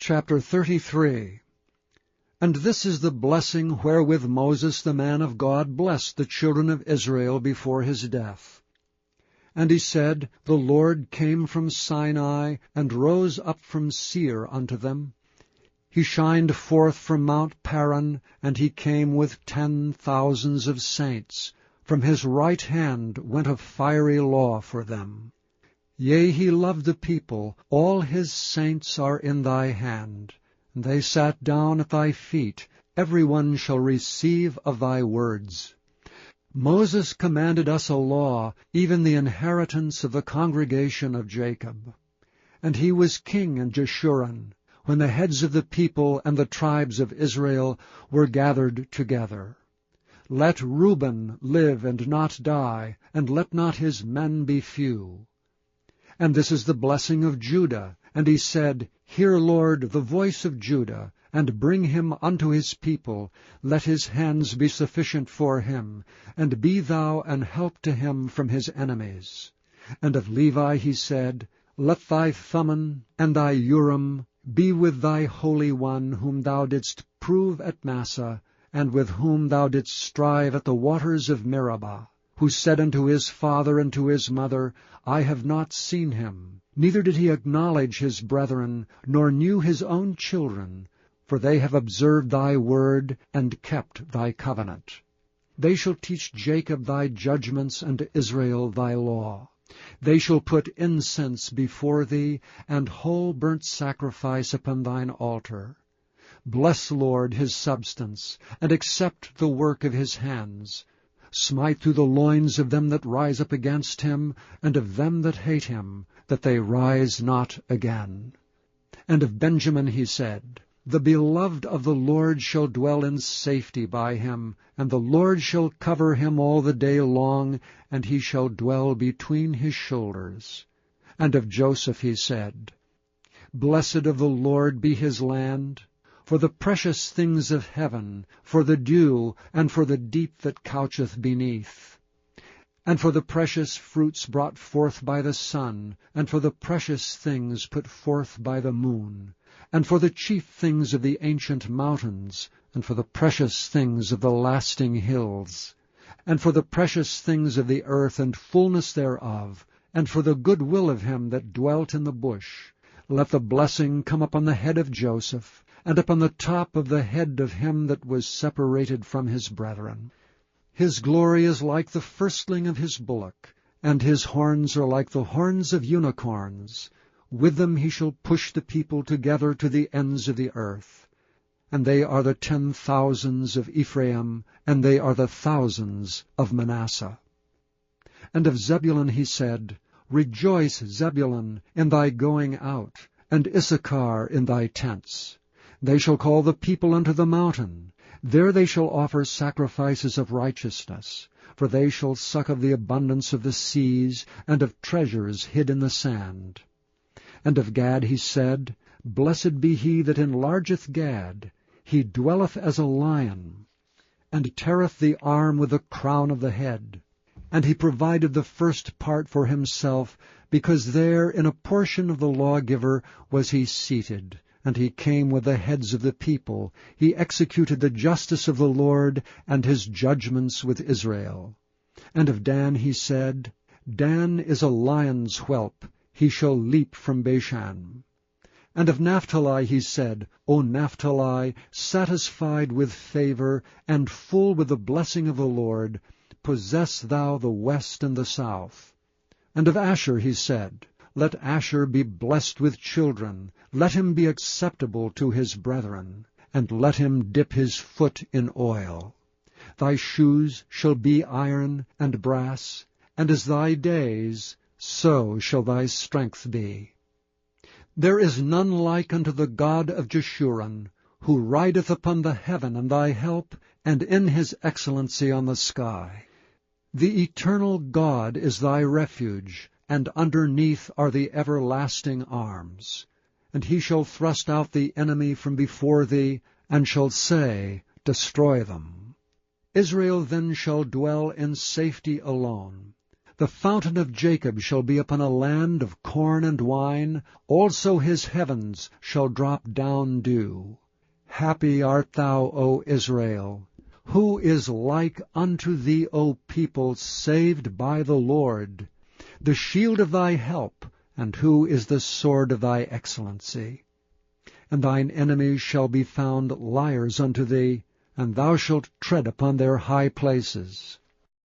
Chapter 33. And this is the blessing wherewith Moses the man of God blessed the children of Israel before his death. And he said, The Lord came from Sinai, and rose up from Seir unto them. He shined forth from Mount Paran, and he came with 10,000s of saints. From his right hand went a fiery law for them. Yea, he loved the people, all his saints are in thy hand. And they sat down at thy feet, every one shall receive of thy words. Moses commanded us a law, even the inheritance of the congregation of Jacob. And he was king in Jeshurun, when the heads of the people and the tribes of Israel were gathered together. Let Reuben live and not die, and let not his men be few. And this is the blessing of Judah. And he said, Hear, Lord, the voice of Judah, and bring him unto his people. Let his hands be sufficient for him, and be thou an help to him from his enemies. And of Levi he said, Let thy Thummim and thy Urim be with thy Holy One, whom thou didst prove at Massah, and with whom thou didst strive at the waters of Meribah, who said unto his father and to his mother, I have not seen him, neither did he acknowledge his brethren, nor knew his own children, for they have observed thy word, and kept thy covenant. They shall teach Jacob thy judgments, and Israel thy law. They shall put incense before thee, and whole burnt sacrifice upon thine altar. Bless, Lord, his substance, and accept the work of his hands. Smite through the loins of them that rise up against him, and of them that hate him, that they rise not again. And of Benjamin he said, The beloved of the Lord shall dwell in safety by him, and the Lord shall cover him all the day long, and he shall dwell between his shoulders. And of Joseph he said, Blessed of the Lord be his land, for the precious things of heaven, for the dew, and for the deep that coucheth beneath, and for the precious fruits brought forth by the sun, and for the precious things put forth by the moon, and for the chief things of the ancient mountains, and for the precious things of the lasting hills, and for the precious things of the earth and fullness thereof, and for the good will of him that dwelt in the bush. Let the blessing come upon the head of Joseph, and upon the top of the head of him that was separated from his brethren. His glory is like the firstling of his bullock, and his horns are like the horns of unicorns. With them he shall push the people together to the ends of the earth. And they are the 10,000s of Ephraim, and they are the thousands of Manasseh. And of Zebulun he said, Rejoice, Zebulun, in thy going out, and Issachar in thy tents. They shall call the people unto the mountain. There they shall offer sacrifices of righteousness, for they shall suck of the abundance of the seas, and of treasures hid in the sand. And of Gad he said, Blessed be he that enlargeth Gad. He dwelleth as a lion, and teareth the arm with the crown of the head. And he provided the first part for himself, because there in a portion of the lawgiver was he seated. And he came with the heads of the people. He executed the justice of the Lord, and his judgments with Israel. And of Dan he said, Dan is a lion's whelp, he shall leap from Bashan. And of Naphtali he said, O Naphtali, satisfied with favor, and full with the blessing of the Lord, possess thou the west and the south. And of Asher he said, Let Asher be blessed with children, let him be acceptable to his brethren, and let him dip his foot in oil. Thy shoes shall be iron and brass, and as thy days, so shall thy strength be. There is none like unto the God of Jeshurun, who rideth upon the heaven and thy help, and in his excellency on the sky. The eternal God is thy refuge, and underneath are the everlasting arms. And he shall thrust out the enemy from before thee, and shall say, Destroy them. Israel then shall dwell in safety alone. The fountain of Jacob shall be upon a land of corn and wine, also his heavens shall drop down dew. Happy art thou, O Israel! Who is like unto thee, O people, saved by the Lord? The shield of thy help, and who is the sword of thy excellency? And thine enemies shall be found liars unto thee, and thou shalt tread upon their high places.